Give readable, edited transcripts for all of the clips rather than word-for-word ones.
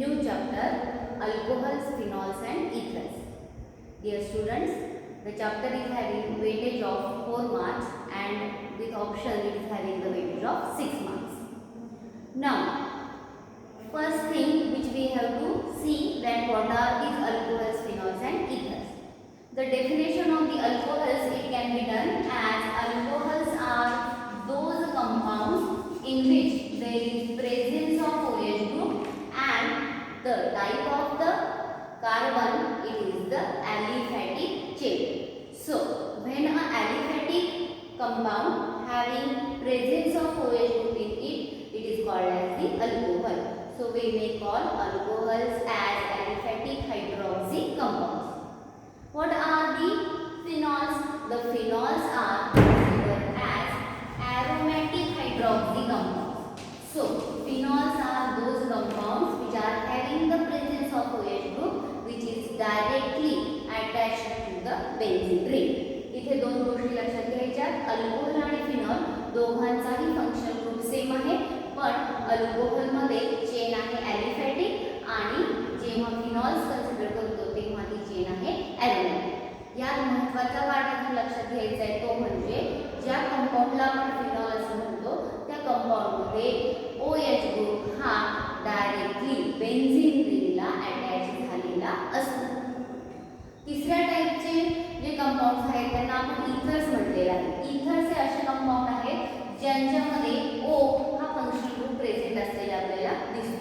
new chapter, alcohols, phenols and ethers. Dear students, the chapter is having weightage of 4 marks and with option it is having the weightage of 6 marks. Now, first thing which we have to see that what are these alcohols, phenols and ethers. The definition of the alcohols, it can be done as alcohols are those compounds in which there is presence of OH group and the type of the carbon, it is the aliphatic chain. So, when a aliphatic compound having presence of OH group in it, it is called as the alcohol. So, we may call alcohols as aliphatic hydroxy compounds. What are the phenols? The phenols are considered as aromatic hydroxy compounds. So, phenols are those compounds which are having the presence of OH group which is directly attached to the benzene ring. इथे दोन गोष्टी लक्षात घ्यायच्या, alcohol आणि phenol दोघांचाही functional group same आहे, पण alcohol मध्ये चेन आहे ॲलिफॅटिक आणि जेव्हा फिनॉल्स कन्सिडर करतो तेव्हा ती चेन आहे ॲरोमॅटिक. यात महत्त्वाचा पार्ट आपण लक्षात घ्यायचा आहे तो म्हणजे ज्या कंपाऊंडला आपण फिनॉल असं म्हणतो त्या कंपाऊंडमध्ये OH ग्रुप हा डायरेक्टली बेन्झीन रिंगला अटॅच झालेला असतो. तिसऱ्या टाइपचे जे कंपाऊंड्स आहेत त्यांना आपण इथर्स म्हटलेले आहे. इथर्स हे असे कंपाऊंड आहेत ज्यांच्यामध्ये O हा फंक्शनल ग्रुप प्रेझेंट असलेला आपल्याला दिसतो.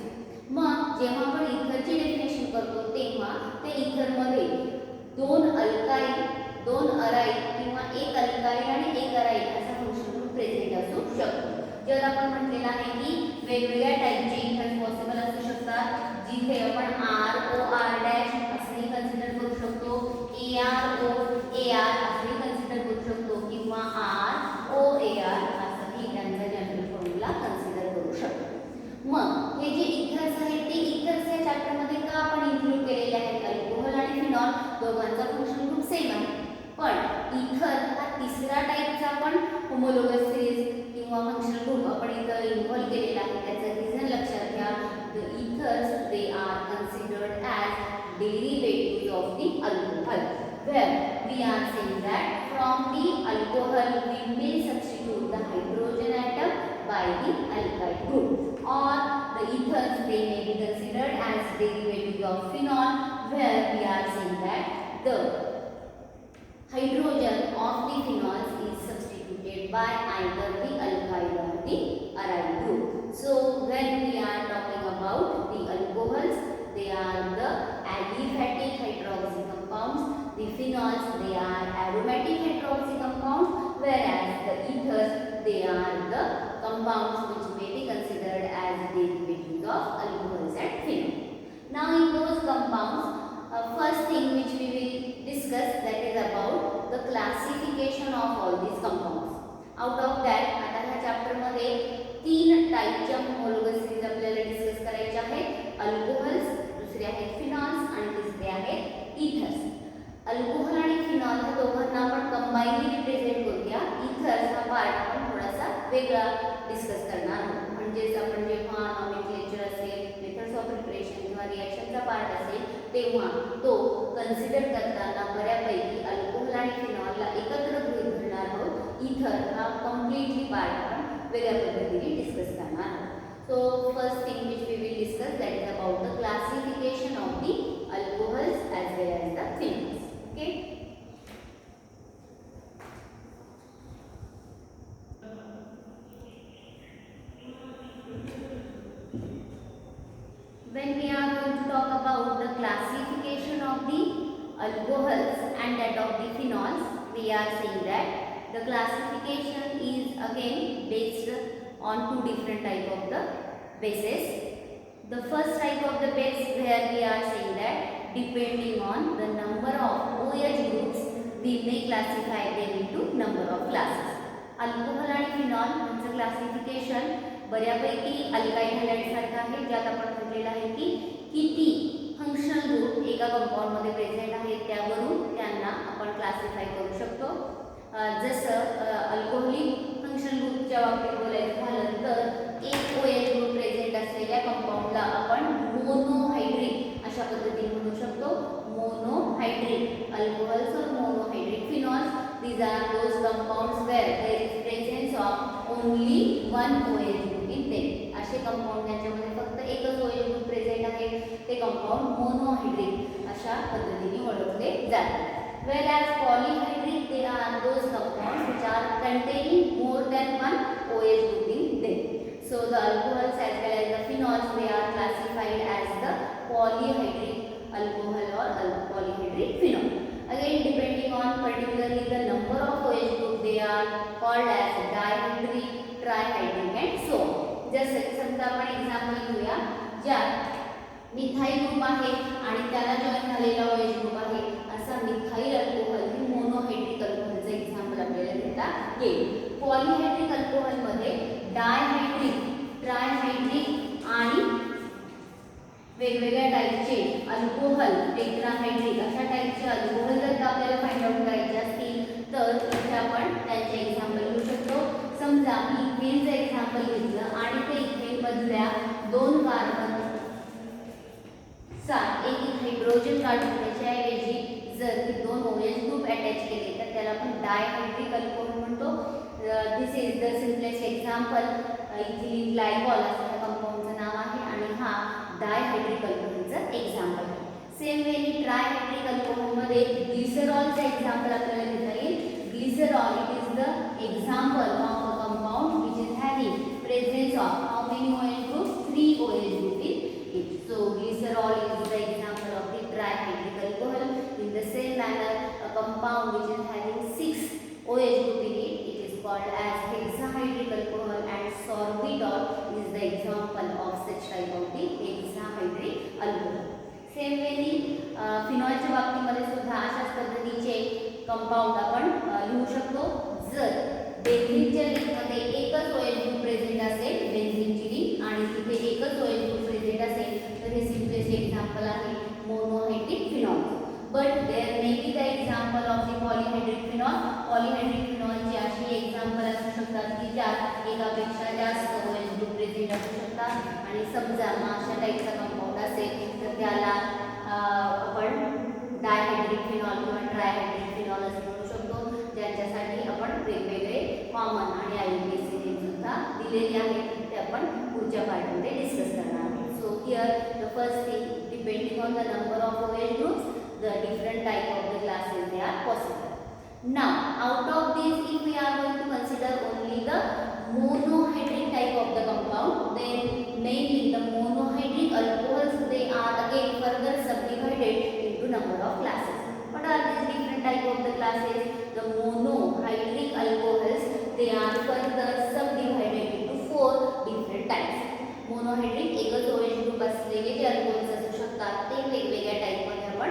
मग जेव्हा आपण इथरची डेफिनेशन करतो तेव्हा त्या इथरमध्ये दोन अल्काईल, दोन अराईल किंवा एक अल्काईल आणि एक अराईल असा फंक्शनल ग्रुप प्रेझेंट असू शकतो. जर आपण म्हटलेलं आहे की वेगवेगळ्या टाइपचे इथर्स पॉसिबल असू शकतात, जिथे आपण ROR' असंही कन्सिडर करू शकतो, AROAR असंही कन्सिडर करू शकतो किंवा ROAR असंही त्यांचा जनरल फॉर्म्युला कन्सिडर करू शकतो. मग हे जे इथर्स आहेत ते इथर्स या चॅप्टरमध्ये का आपण इन्क्लूड केलेले आहेत? अल्कोहोल आणि फिनॉल दोघांचा फंक्शनल ग्रुप सेम आहे, पण इथर हा तिसरा टाइपचा पण होमोलोगस सीरीज किंवा फंक्शनल ग्रुप आपण इथं इन्व्हॉल्व केलेला आहे. त्याचं रिझन लक्षात घ्या. The ethers they are considered as derivatives of the alcohol, where we are saying that from the alcohol we may substitute the hydrogen atom by the alkyl group, or the ethers they may be considered as derivatives of phenol, where we are saying that the hydrogen of the phenols is substituted by either the alkyl or the aryl group. So when we are talking about the alcohols, they are the aliphatic hydroxy compounds. The phenols, they are aromatic hydroxy compounds, whereas the ethers, they are the compounds which may be considered as derivatives of alcohols and phenol. Now in those compounds, first thing which we will discuss, that is about the classification of all these compounds. Out of that, आता ह्या chapter मध्ये तीन टाइपच्या homologous series आपल्याला discuss करायचे आहेत. Alcohols, दुसरे आहेत phenols आणि तिसरे आहेत इथर्स. अल्कोहोल आणि फिनॉल ह्या दोघांना आपण कंबाइनली रिप्रेझेंट करूया. इथर्स हा पार्ट आपण थोडासा वेगळा डिस्कस करणार आहोत. म्हणजेच आपण जेव्हा नॉमेनक्लेचर असेल, मेथड्स ऑफ प्रिपरेशन किंवा रिएक्शनचा पार्ट असेल तेव्हा तो कन्सिडर करताना बऱ्यापैकी अल्कोहोल आणि फिनॉलला एकत्र गृहीत धरणार आहोत. इथर हा कम्प्लीटली पार्ट आपण वेगळ्या पद्धतीने डिस्कस करणार आहोत. So first thing which we will discuss, that is about the classification of the alcohols as well as the phenols. Okay. When we are going to talk about the classification of the alcohols and that of the phenols, we are saying that the classification is again based on two different type of the bases. The first type of the base, where we are saying that depending on the number of OH groups we may classify them into number of classes. Alcohol आणि phenol यांचं classification बऱ्यापैकी alkyl halide सारखं आहे, ज्यात आपण म्हटलेलं आहे की किती फंक्शनल ग्रुप एका कंपाऊंड मध्ये प्रेझेंट आहेत त्यावरून त्यांना आपण क्लासिफाय करू शकतो. जसं अल्कोहोलिक फंक्शनल ग्रुपच्या बाबतीत बोलायचं झालं तर एक OH ग्रुप प्रेझेंट असलेल्या कंपाऊंडला आपण mono these are those compounds where there is presence of only one OH group in them. असे कंपाऊंड ज्याच्यामध्ये फक्त एकच OH ग्रुप प्रेझेंट आहे ते कंपाऊंड मोनोहायड्रिक अशा पद्धतीने ओळखले जातात. Whereas polyhydric, they are those compounds which are containing more than one OH group in them. So the alcohols as well as the phenols, they are classified as the polyhydric alcohol or polyhydric phenol. Again, depending on particularly the number of OH group, they are called as dihydric, trihydric and so on. जसं समजा आपण example घेऊया, ज्या methyl group आहे आणि त्याला join झालेला OH group आहे असा मिथाइल अल्कोहोल हे मोनोहायड्रिक अल्कोहोलचं एक्झाम्पल आपल्याला घेता येईल. पॉलिहायड्रिक अल्कोहोल मध्ये डायहायड्रिक, ट्रायहायड्रिक आणि वेगवेगळ्या टाईपचे अल्कोहोल, टेट्राहायड्रिक अशा टाईपचे अल्कोहोल जर आपल्याला फाइंड आउट करायचे असतील तर इथे आपण त्यांचे एक्झाम्पल घेऊ शकतो. समजा मी इथेनचं एक्झाम्पल घेतलं आणि ते इथेन मधल्या दोन कार्बनचा एक हायड्रोजन काढून त्याच्याऐवजी जर ही दोन OH ग्रुप अटॅच केले तर त्याला आपण डायहायड्रिक अल्कोहोल म्हणतो. This is the simplest example. Ethylene glycol असं त्या कंपाऊंडचं नाव आहे आणि हा डायहायड्रिक अल्कोहोलचं एक्झाम्पल आहे. सेम वेनी ट्रायहायड्रिक अल्कोहोलमध्ये ग्लिसरॉलचं एक्झाम्पल आपल्याला घेता येईल. Glycerol it is the example of a compound which is having presence of how many OH groups? 3 OH group in it. So glycerol is the example of the trihydric alcohol. In the same manner, a compound which is having 6 OH group in it, it is called as hexahydric alcohol, and sorbitol is the example of such type of the hexahydric alcohol. Same way फिनॉलच्या बाबतीमध्ये सुद्धा अशाच पद्धतीचे compound आपण लिहू शकतो. जर बेन्झीनच्या लिंकमध्ये एकच OH group present असेल, बेन्झीनची लिंक आणि तिथे एकच OH ग्रुप प्रेझेंट असेल तर हे सिम्पलेस्ट एक्झाम्पल आहे monohydric phenol. But there may be the example of the polyhydric phenol. Polyhydric फिनॉलची अशी एक्झाम्पल असू शकतात की ज्यात एकापेक्षा जास्त OH ग्रुप प्रेझेंट असू शकतात आणि समजा अशा टाईपचा कंपाऊंड असेल तर त्याला आपण डायहायड्रिक फिनॉल किंवा ट्रायहायड्रिक फिनॉल असं म्हणू शकतो, ज्यांच्यासाठी आपण वेगवेगळे कॉमन आणि IUPAC सुद्धा दिलेले आहेत ते आपण पुढच्या पार्टमध्ये डिस्कस करणार आहोत. So here the first thing, depending on the number of OH groups the different type of the classes they are possible. Now out of these, if we are going to consider only the monohydric type of the compound, then mainly the monohydric alcohols, they are again further subdivided into number of classes. What are these different type of the classes? The monohydric alcohols, they are further subdivided into 4 different types. Monohydric एकच OH group असलेले जे alcohols असू शकतात ते वेगवेगळ्या टाईपमध्ये आपण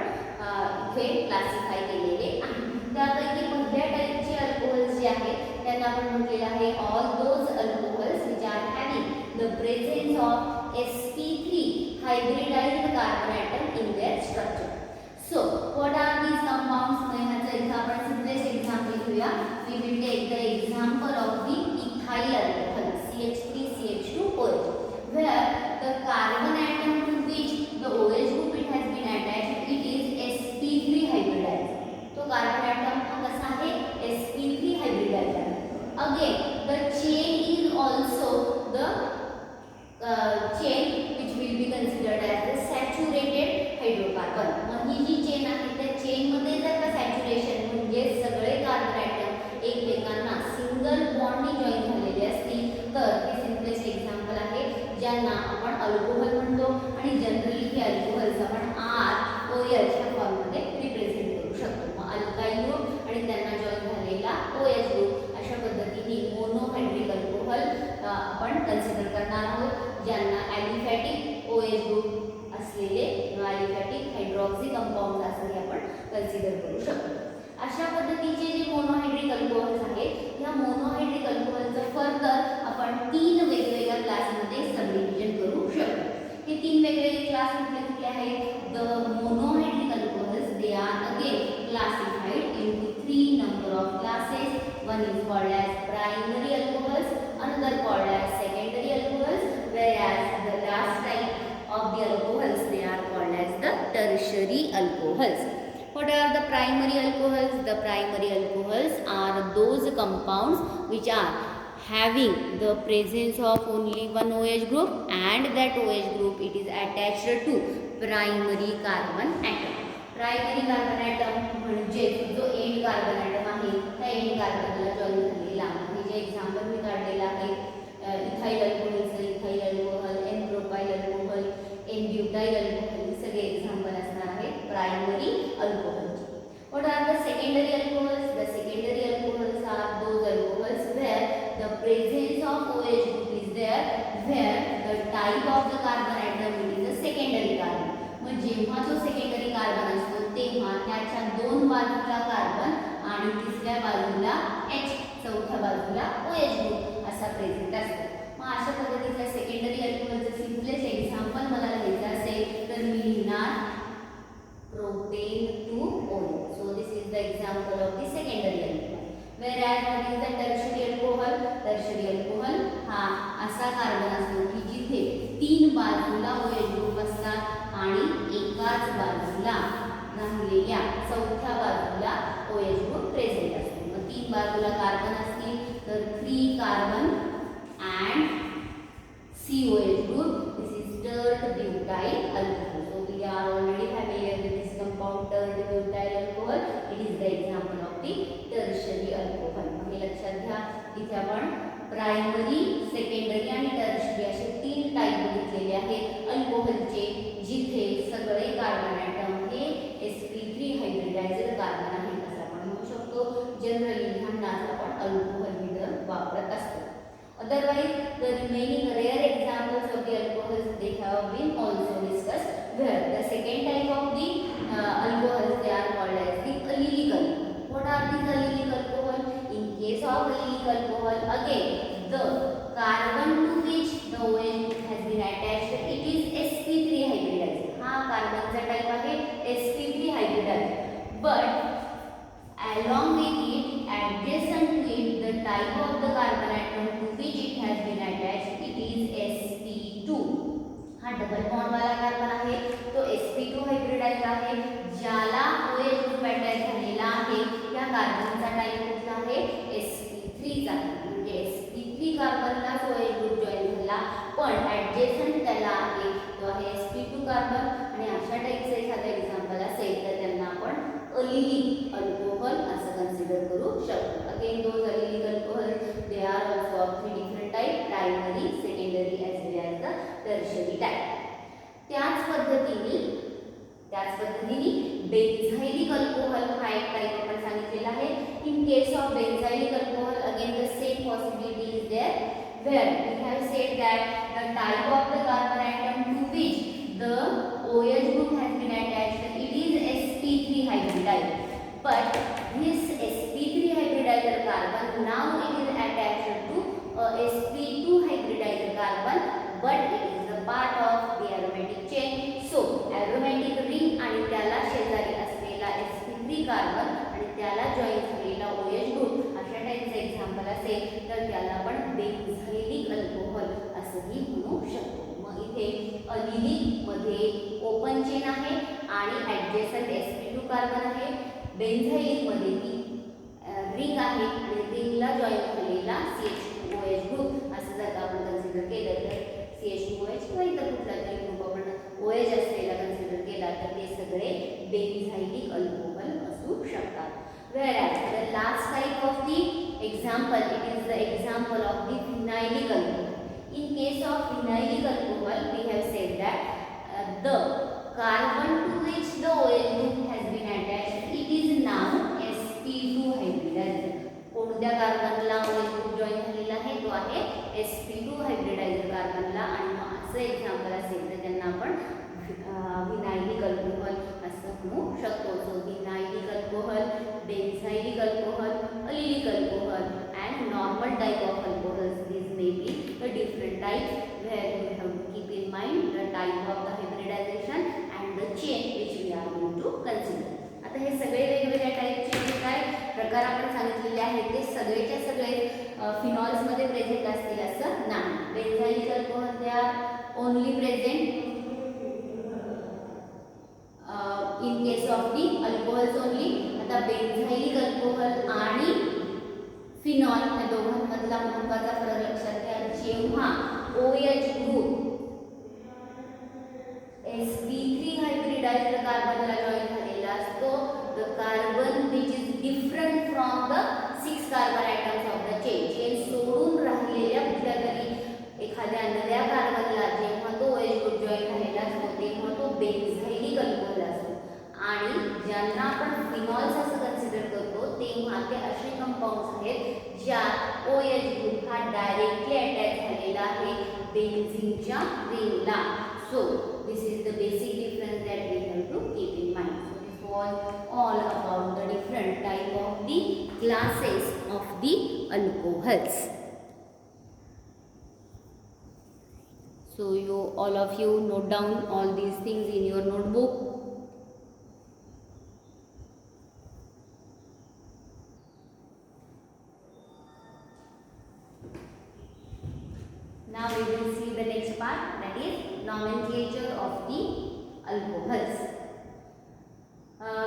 इथे क्लासिफाय केलेले आहे. त्यापैकी पहिल्या टाईपचे अल्कोहोल्स जे आहेत त्यांना आपण म्हटलेलं आहे all those alcohols which are having the presence of sp3 hybridized carbon atom in their structure. So what are these compounds? ह्याचं एक आपण सिम्पलेस्ट एक्झाम्पल घेऊया. We will take the example of the ethyl alcohol CH3CH2OH, where the carbon atom to which the OH group it has been attached, it is sp3 hybridized. तो carbon atom हा कसा आहे? sp3 hybridized आहे. Again, the chain is also the chain which will be considered as the saturated hydrocarbon. मग ही जी chain आहे त्या chain मध्ये जर का सॅच्युरेशन म्हणजे सगळे कार्बन एटम एकमेकांना सिंगल बॉन्डनी जॉइन झालेले असतील तर हे सिम्पलेस्ट एक्झाम्पल आहे ज्यांना आपण अल्कोहोल म्हणतो आणि जनरली हे अल्कोहोल्स आपण ROH च्या फॉर्ममध्ये रिप्रेझेंट करू शकतो. मग अल्काइल ग्रुप आणि त्यांना जॉइन झालेला OH ग्रुप अशा पद्धतीने मोनोहायड्रिक अल्कोहोल आपण कन्सिडर करणार आहोत, ज्यांना ॲलिफॅटिक OH ग्रुप असलेले किंवा ॲलिफॅटिक हायड्रॉक्सी कंपाऊंड असं आपण कन्सिडर करू शकतो. अशा पद्धतीचे जे मोनोहायड्रिक अल्कोहोल्स आहेत ह्या मोनोहायड्रिक अल्कोहोलचं फर्दर आपण 3 वेगवेगळ्या क्लासमध्ये सबडिव्हिजन करू शकतो. हे 3 वेगवेगळे क्लास कुठले आहेत? The monohydric alcohols, they are again classified into 3 number of classes. One is called as primary alcohols, another called as secondary alcohols, whereas the last type of the alcohols they are called as the tertiary alcohols. What are the primary alcohols? The primary alcohols are those compounds which are having the presence of only one OH group, and that OH group it is attached to primary carbon atom. Primary carbon atom म्हणजे जो end carbon item आहे त्या end कार्बनला join झालेला आहे. जे example मी काढलेलं आहे इथाइल अल्कोहोलचं ethyl alcohol, n propyl alcohol, n butyl alcohol हे सगळे एक्झाम्पल असणार आहेत प्रायमरी अल्कोहोलचे. What are the secondary alcohols? The secondary alcohols are those alcohols where the presence of OH group is there, where the type of the carbon atom it is a secondary carbon. मग जेव्हा जो secondary carbon असतो तेव्हा त्याच्या दोन बाजूला carbon आणि तिसऱ्या बाजूला H, चौथ्या बाजूला OH ग्रुप असा प्रेझेंट असतो. मग अशा पद्धतीचा सेकंडरी अल्कोहोलचं सिम्पलेस्ट एक्झाम्पल मला लिहायचं असेल तर मी लिहिणार propane two OH. So this is the example of the secondary alcohol. Whereas what is the tertiary alcohol? Tertiary alcohol हा असा कार्बन असतो की जिथे तीन बाजूला OH ग्रुप असतात आणि एकाच बाजूला राहिलेल्या चौथ्या बाजूला OH ग्रुप प्रेझेंट असतो. मग तीन बाजूला कार्बन असतील तर 3 carbon and COH group. This is tert butyl alcohol. So we are already familiar with this compound tert butyl alcohol. It is the example of the tertiary alcohol. हे लक्षात घ्या इथे आपण प्रायमरी, सेकंडरी आणि tertiary असे तीन type बघितलेले आहेत अल्कोहोलचे, जिथे सगळे कार्बन ॲटम हे sp3 हायब्रिडायझ्ड कार्बन आहेत असं आपण म्हणू शकतो. जनरली ह्यांनाच आपण अल्कोहोल ही टर्म वापरत असतो. Otherwise, the remaining rare examples of the alcohols they have been also discussed. Where the second type of the alcohols they are called as the allylic alcohol. What are these allylic alcohol? In case of allylic alcohol, again the carbon to which the OH has been attached it is sp3 hybridized. हा कार्बनचा type आहे sp3 hybridized. But along with it, adjacent to it, the type of the carbon atom to which it has been attached, it is sp2. हा double bond वाला carbon आहे तो sp2 hybridised आहे. ज्याला OH group attach झालेला आहे त्या कार्बनचा type कुठला आहे sp3 चा. म्हणजे sp3 कार्बनला OH ग्रुप जॉइन झाला पण ऍडजेसंट त्याला आहे तो आहे sp2 कार्बन. आणि अशा टाइपचे एखादं एक्झाम्पल असेल तर त्यांना आपण allylic alcohol असं कन्सिडर करू शकतो. Again those allylic alcohols they are also of three different type, primary, secondary as well as the tertiary type. त्याच पद्धतीने बेन्झाइलिक अल्कोहोल हा एक टाइप आपण सांगितलेला आहे. In case of benzylic alcohol again the same possibility is there where we have said that the type of the carbon atom to which the OH group has been attached it is sp3 hybridized. But this sp3 hybridized carbon now it is attached to sp2 hybridized carbon, but it is the part of the aromatic chain. So aromatic ring आणि त्याला शेजारी असलेला sp3 carbon आणि त्याला join झालेला OH group अशा टाइपचे example असेल तर त्याला आपण बेन्झाइलिक अल्कोहोल असंही म्हणू शकतो. मग इथे allylic मध्ये ओपन चेन आहे आणि ॲडजेसंट sp2 कार्बन आहे. बेन्झाइलिक मध्ये ती रिंग आहे आणि रिंगला जॉइन झालेला CH2OH ग्रुप असं जर आपण कन्सिडर केलं तर CH2OH किंवा इतर कुठला तरी ग्रुप आपण OH असलेला कन्सिडर केला तर ते सगळे बेन्झाइलिक अल्कोहोल असू शकतात. Whereas the last type of the example it is the example of the phenylic alcohol. In case of phenylic alcohol we have said that the carbon to which the OH group has been attached it is now sp2 hybridized. कोणत्या कार्बनला OH group join झालेला आहे तो आहे sp2 hybridised कार्बनला. आणि मग असं example असेल तर त्यांना आपण विनायलिक अल्कोहोल असं म्हणू शकतो. So vinylic alcohol, benzylic alcohol, allylic alcohol and normal type of alcohols. These may be the different types where you have to keep in mind the type of the hybridization and the chain which we are going to consider. आता हे सगळे वेगवेगळ्या टाईपचे जे काय प्रकार आपण सांगितलेले आहेत ते सगळेच्या सगळे फिनॉल्समध्ये प्रेझेंट असतील असं नाही. Benzylic alcohol they are only present in case of the alcohols only. आता बेन्झाइलिक अल्कोहल आणि फिनॉल या दोघांमधला महत्त्वाचा फरक लक्षात घ्या. जेव्हा OH ग्रुप sp3 हायब्रिडाइज्ड कार्बनला जॉईन झालेला असतो, the carbon which is different from the 6 carbon atoms of the chain सोडून राहिलेल्या कुठल्या तरी एखाद्या नव्या कार्बनला जेव्हा तो OH ग्रुप जॉईन झालेला असतो तेव्हा तो बेन्झाइलिक अल्कोहल असतो. आणि ज्यांना आपण फिनॉल्स असं कन्सिडर करतो तेव्हा ते असे कंपाऊंड्स आहेत ज्यात OH ग्रुप हा डायरेक्टली अटॅच झालेला आहे बेन्झीनच्या रिंगला. So this is the basic difference that we have to keep in mind. So this was all about the different type of the classes of the alcohols. So you all of you note down all these things in your notebook. Now we will see the next part, that is nomenclature of the alcohols.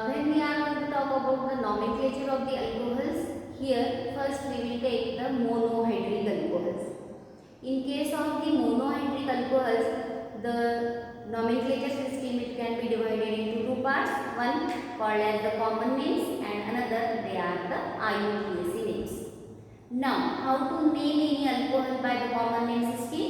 When we are going to talk about the nomenclature of the alcohols, here first we will take the monohydric alcohols. In case of the monohydric alcohols, the nomenclature system it can be divided into two parts. One called as the common names and another they are the IUPAC names. Now, how to name any alcohol by the common name system?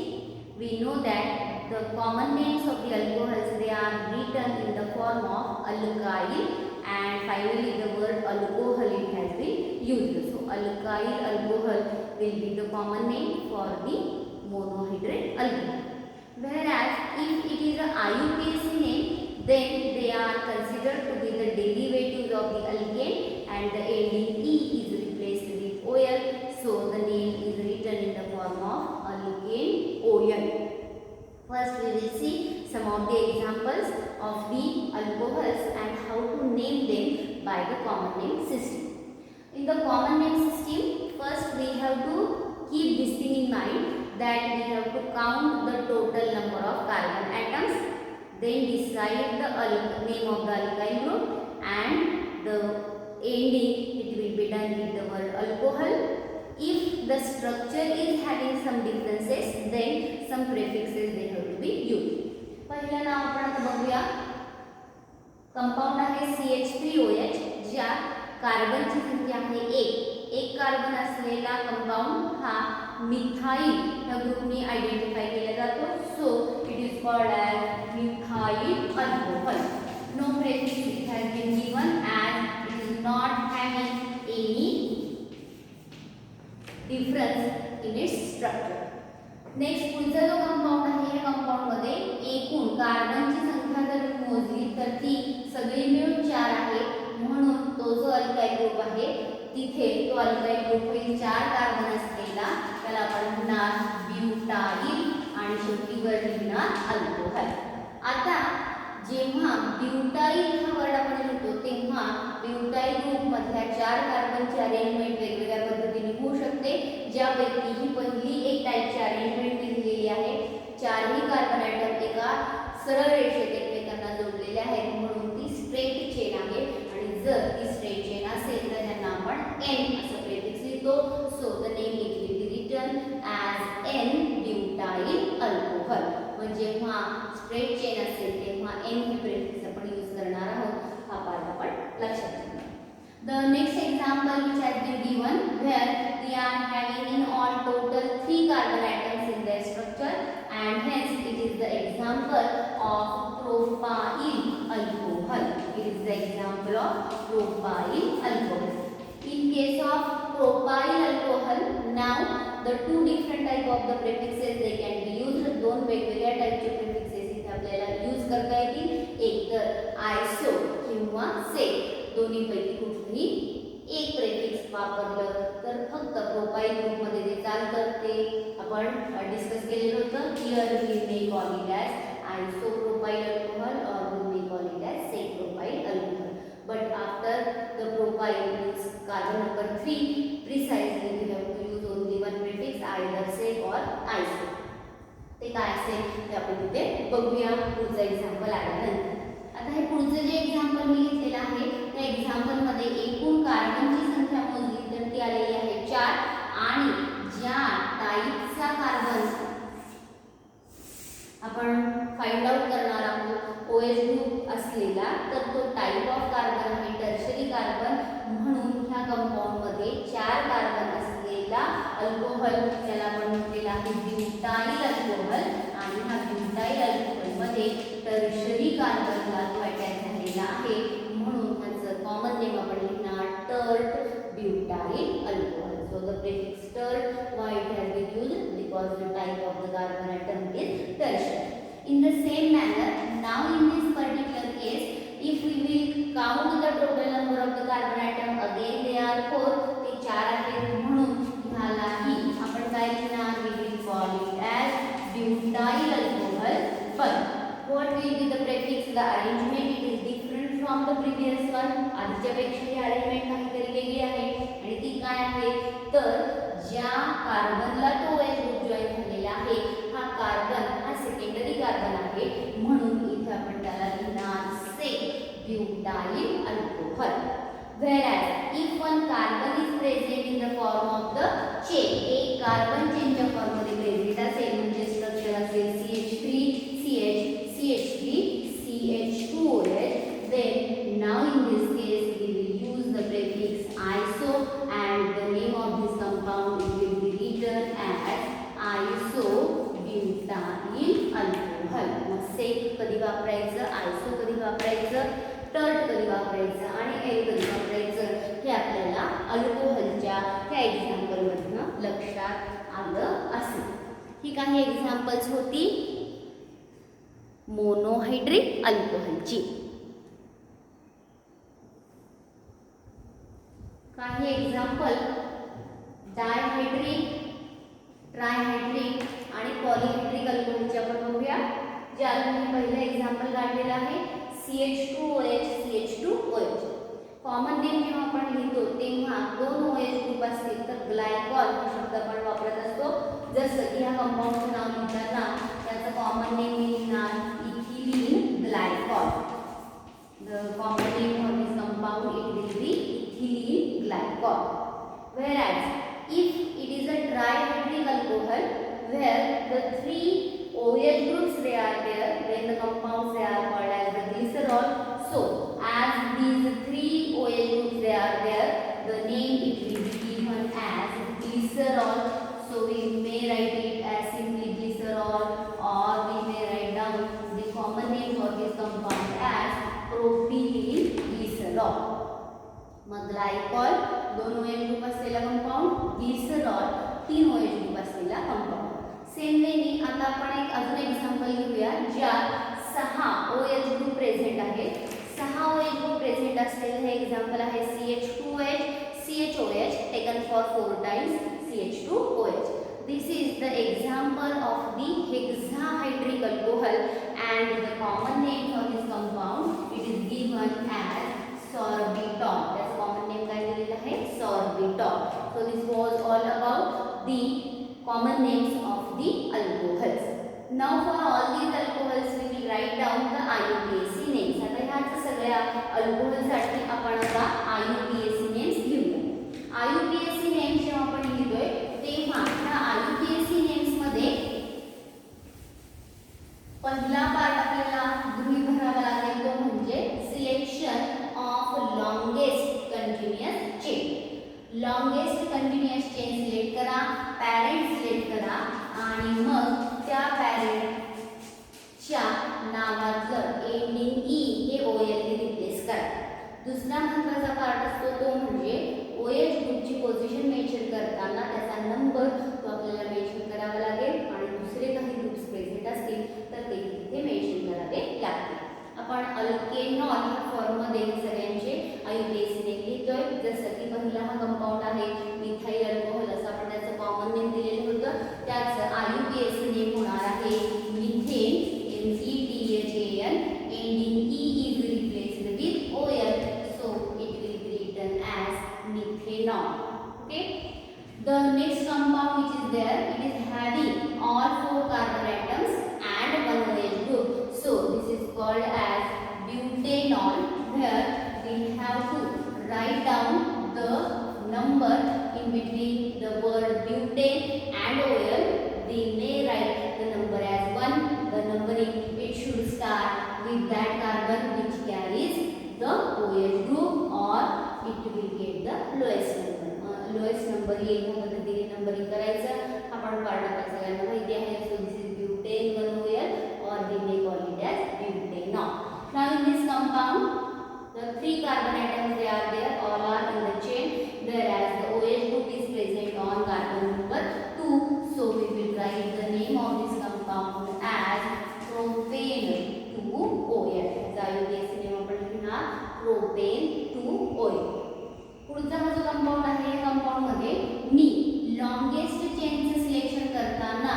We know that the common names of the alcohols they are written in the form of alkyl and finally the word alcohol it has been used. So, alkyl alcohol will be the common name for the monohydrate alcohol. Whereas if it is a IUPAC name, then they are considered to be the derivatives of the alkane and the ending E is replaced with OL. So the name is written in the form of alkane OL. First we will see some of the examples of the alcohols and how to name them by the common name system. In the common name system, first we have to keep this thing in mind that we have to count the total number of carbon atoms, then decide the name of the alkyl group and the ending it will be done with the word alcohol. If the structure is having some differences, then some prefixes they have to be used. पहिला नाव आपण आता बघूया. Compound आहे CH3OH ज्यात कार्बनची संख्या आहे 1. एक carbon असलेला कंपाउंड हा मिथाइल या ग्रुपने आयडेंटिफाय केला जातो. So it is called as methyl alcohol. No prefix it has been given as it is not having any difference in its structure. Next पुढचा जो कंपाउंड आहे या कंपाउंड मध्ये एकूण कार्बनची संख्या जर मोजली तर ती सगळी मिळून 4 आहे. म्हणून तो जो अल्काइल ग्रुप आहे तिथे तो अल्काइल ग्रुप ही 4 कार्बन असलेला त्याला आपण म्हणणार ब्युटाइल आणि शेवटी वर लिहिणार अल्कोहल. आता जेव्हा ब्युटाइल हा वर्ड आपण लिहितो तेव्हा ब्युटाइल ग्रुप मधल्या 4 कार्बनची अरेंजमेंट वेगवेगळ्या पद्धतीने होऊ शकते. ज्यापैकी ही पहिली एक टाइपची अरेंजमेंट दिलेली आहे. 4ही कार्बन ॲटम एका सरळ रेषेत एकमेकांना जोडलेले आहेत म्हणून ती स्ट्रेट चेन आहे. आणि जर ती स्ट्रेट चेन असेल तर त्यांना आपण N असं प्रेफिक्स लिहितो. So the name it will be written as N butyl alcohol. म्हणजे जेव्हा स्ट्रेट चेन असेल तेव्हा N हे प्रेफिक्स आपण यूज करणार आहोत. हा पार्ट आपण लक्षात ठेवा. The next example which has been given where we are having in all total 3 carbon atoms in their structure and hence it is the example of propyl alcohol. It is the example of propyl alcohol. In case of propyl alcohol, now the two different type of the prefixes they can be used. दोन वेगवेगळ्या टाइपचे prefixes इथे आपल्याला use करता येतील. एक तर आयसो किंवा से दोन्हीपैकी कुठलीही एक प्रेफिक्स वापरलं तर फक्त प्रोपाइल ग्रुपमध्ये जे चालतं ते आपण डिस्कस केलेलं होतं. Here we may call it as isopropyl alcohol और we may call it as sec propyl alcohol. But after the propyl means carbon number 3 precisely we have to use only one prefix either sec और iso. ते काय असेल ते आपण तिथे बघूया पुढचं एक्झाम्पल आल्यानंतर. आता हे पुढचं जे एक्झाम्पल मध्ये एकूण कार्बनची संख्या मोजली तर ती आलेली आहे 4 आणि ज्या टाईपचा कार्बन आपण फाइंड आउट करणार आहोत OH ग्रुप असलेला तर तो टाइप ऑफ कार्बन आहे टर्शरी कार्बन म्हणून ह्या कंपाऊंड मध्ये 4 कार्बन असलेला अल्कोहोल त्याला आपण म्हटलेला आहे ब्युटाइल अल्कोहोल आणि हा ब्युटाइल अल्कोहोल मध्ये टर्शरी कार्बनला तो अटॅच झालेला आहे म्हणून ह्याचं कॉमन नेम आपण लिहिणार tert butyl alcohol. So the prefix tert, why it has been used? Because the type of the carbon atom is tertiary. In the same manner, now in this particular case, if we will count the total number of the carbon atom, again they are 4. ते 4 आहेत म्हणून ह्यालाही आपण काय लिहिणार? We will call it as butyl alcohol. But what will be the prefix? The arrangement it is different from the previous one. आधीच्या पेक्षा ही arrangement काहीतरी वेगळी आहे आणि ती काय आहे तर ज्या कार्बनला तो OH ग्रुप जॉइन झालेला आहे हा कार्बन हा सेकंडरी कार्बन आहे म्हणून इथे आपण त्याला लिहिणार sec butyl alcohol. Whereas if one carbon is present in the form of the chain, एक कार्बन चेनच्या फॉर्म मध्ये प्रेझेंट असेल म्हणजे स्ट्रक्चर असेल CH3CH CH2OH, then now in this case we will use the prefix iso and the name of this compound it will be written as isobutyl alcohol. मग से कधी वापरायचं, आयसो कधी वापरायचं, टर्ट कधी वापरायचं आणि एल कधी वापरायचं हे आपल्याला अल्कोहोलच्या त्या एक्झाम्पल मधनं लक्षात आलं असेल. ही काही एक्झाम्पल्स होती मोनोहायड्रिक अल्कोहोलची. काही एक्झाम्पल डायहायड्रिक, ट्रायहायड्रिक आणि पॉलिहायड्रिक अल्कोहोलचे आपण बघूया. जे आपण पहिलं एक्झाम्पल काढलेलं आहे CH2OH CH2OH. कॉमन नेम जेव्हा आपण लिहितो तेव्हा दोन OH ग्रुप असतील तर ग्लायकॉल हा शब्द आपण वापरत असतो. जसं की ह्या कंपाऊंडचं नाव लिहिताना त्याचं कॉमन नेम लिहिणार ethylene glycol. The common name of this compound it will be ethylene glycol. Whereas if it is a trihydric alcohol where the 3 OH groups they are there, then the compounds they are called as the glycerol. So as these 3 OH groups they are there, the name it will be given as glycerol. So we may write it as simply glycerol or we may write down the common name for this compound as propylene glycerol. मग glycol 2 OH group असलेला compound, glycerol 3 OH group असलेला compound. Same वेनी आता आपण एक अजून example घेऊया ज्यात 6 OH group present आहे. 6 OH ग्रुप प्रेझेंट असलेले हे एक्झाम्पल आहे CH2OH CHOH taken for 4 times CH2OH. This is the example of the hexahydric alcohol and the common name for this compound it is given as sorbitol. That's common name काय दिलेला आहे sorbitol. So this was all about the common names of the alcohols. Now for all these alcohols we will write down the IUPAC names. आता ह्याच सगळ्या alcohol साठी आपण आता IUPAC names घेऊया. IUPAC names जेव्हा आपण लिहितोय तेव्हा ह्या IUPAC नेम्स मध्ये पहिला पार्ट आपल्याला गृहीत धरावा लागेल तो म्हणजे selection of longest continuous chain. Longest continuous chain select करा, पॅरेंट सिलेक्ट करा आणि मग त्या पॅरेंटच्या नावाचं एंडिंग ई हे OL ने रिप्लेस करा. दुसरा महत्त्वाचा पार्ट असतो तो म्हणजे OH ग्रुपची पोझिशन मेन्शन करताना त्याचा नंबर तो आपल्याला मेन्शन करावा लागेल आणि दुसरे काही ग्रुप्स प्रेझेंट असतील तर ते तिथे मेन्शन करावे लागतील. आपण अल्केनॉल ह्या फॉर्ममध्ये सगळ्यांचे IUPAC नेम लिहितोय. जसं की पहिला हा कंपाऊंड आहे मिथाइल अल्कोहोल असं आपण त्याचं कॉमन नेम दिलेलं होतं. त्याचं IUPAC नेम होणार आहे methane METHAN ending E is replaced with OL. So it will be written as methanol. Okay. The next compound which is there it is having all 4 carbon atoms and 1 OH group. So this is called as butanol where we have to write write down the number in between the word butane and oil. We may write the number as 1. The numbering, it should start with that carbon which carries the OH group, or it will get the lowest number. Lowest number येईल ह्या पद्धतीने numbering करायचं. आपण part सगळ्यांना माहिती आहे. So this is butane 1 OL, or we may call it as butanol. Now in this compound, the 3 carbon atoms they are there, all are in the chain, whereas the OH group is present on carbon number 2. So we will write the name of this compound as propane 2OL. IUPAC name आपण लिहिणार propane 2OL. पुढचा हा जो compound आहे, या compound मध्ये मी longest चेनचं selection करताना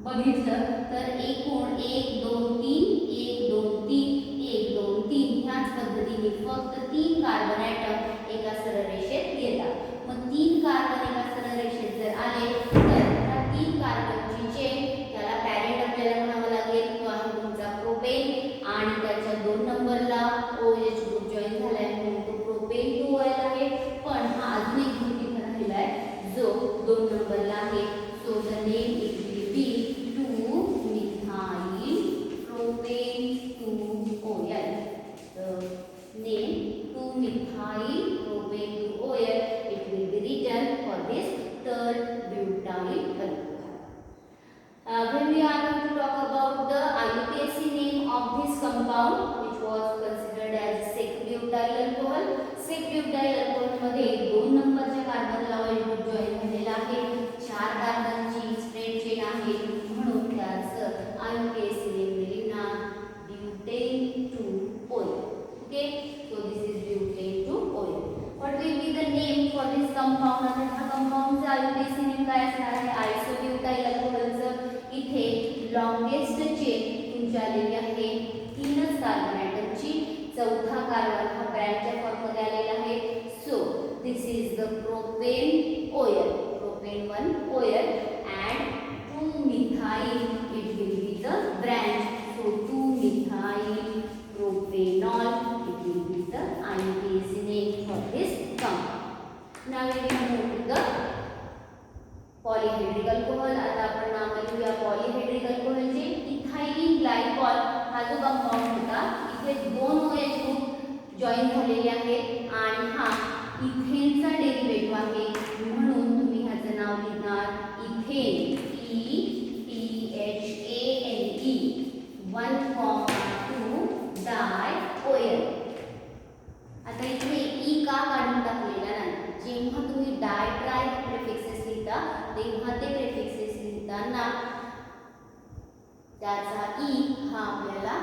बघितलं तर एकूण 1 2 3 1 2 3 1 2 3 ह्याच पद्धतीने फक्त 3 कार्बन ॲटम एका सरळ रेषेत येतात. मग 3 कार्बन एका सरळ रेषेत जर आले तर त्या 3 कार्बनची चेन, त्याला पॅरेंट आपल्याला म्हणावं लागेल, तो आहे तुमचा प्रोपेन, आणि त्याच्या 2 नंबरला OH ग्रुप जॉइन झालाय म्हणून तो प्रोपेन 2OL आहे. पण हा अजून एक ग्रुप इथे राहिला आहे जो 2 नंबरला आहे. So the name it will be 2-methyl propane 2OL. The name 2-methyl propane 2OL, it will be written for this third butyl alcohol. When we are going to talk about the IUPAC name of this compound, which was considered as sec-butyl alcohol. sec-butyl alcohol मध्ये 2 नंबरच्या कार्बनला OH group join झालेला आहे. 4 कार्बनची straight chain आहे, म्हणून त्याचं IUPAC name लिहिणार butane 2OL. Okay, so this is butane 2OL. What will be the name for this compound? आता हा कंपाऊंडचा IUPAC नेम काय असणार आहे? आयसोब्युटाइल अल्कोहलचं. इथे लॉन्गेस्ट चेन तुमची आलेली आहे 3च कार्बन ॲटमची. चौथा कार्बन हा ब्रँडच्या फॉर्ममध्ये आलेला आहे. So this is the propane OL, propane 1 OL, and 2-methyl, it will be the branch. So 2-methyl propanol, it will be the IUPAC name for this compound. Now we will move to the polyhydric alcohol. आता आपण नाव लिहूया पॉलीहायड्रिक अल्कोहलचे. Ethylene glycol हा जो compound होता, इथे 2 OH group join झालेले आहेत आणि हा इथेनचा डेरिव्हेटिव्ह आहे, म्हणून तुम्ही ह्याचं नाव लिहिणार इथेन, ETHANE 1,2 डाय-OL. आता इथे ई का काढून टाकलेला नाही. जेव्हा तुम्ही डाय ट्राय प्रिफिक्सेस लिहिता तेव्हा ते प्रिफिक्सेस लिहिताना त्याचा ई हा आपल्याला,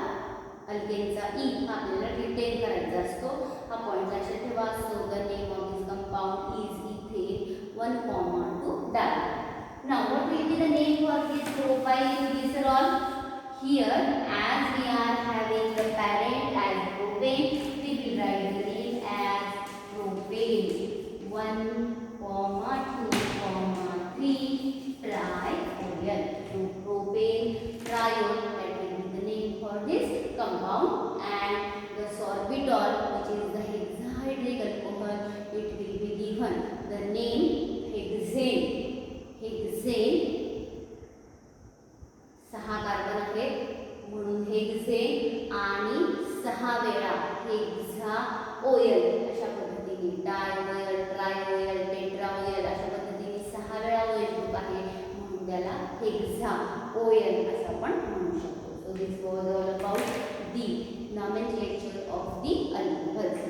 अल्केनचा ई हा आपल्याला रिटेन करायचा असतो. हा पॉइंट लक्षात ठेवा. So the name of this compound is ethane 1,2 di. Now what will be the name for this propyl glycerol? Here, as we are having the parent as propane, we will write the name as propane 1,2,3 triol. So propane triol, that will be the name for this compound. And the sorbitol, which is the hexahydric alcohol, it will be given the name hexane. Hexane 6 carbon आहेत म्हणून hexane, आणि 6 वेळा हेक्साओएल अशा पद्धतीने डाय-OL, ट्राय-OL, टेट्रा-OL अशा पद्धतीने 6 वेळा OH group आहे म्हणून त्याला हेक्साओएल असं आपण म्हणू शकतो. So this was all about the nomenclature of the alcohols.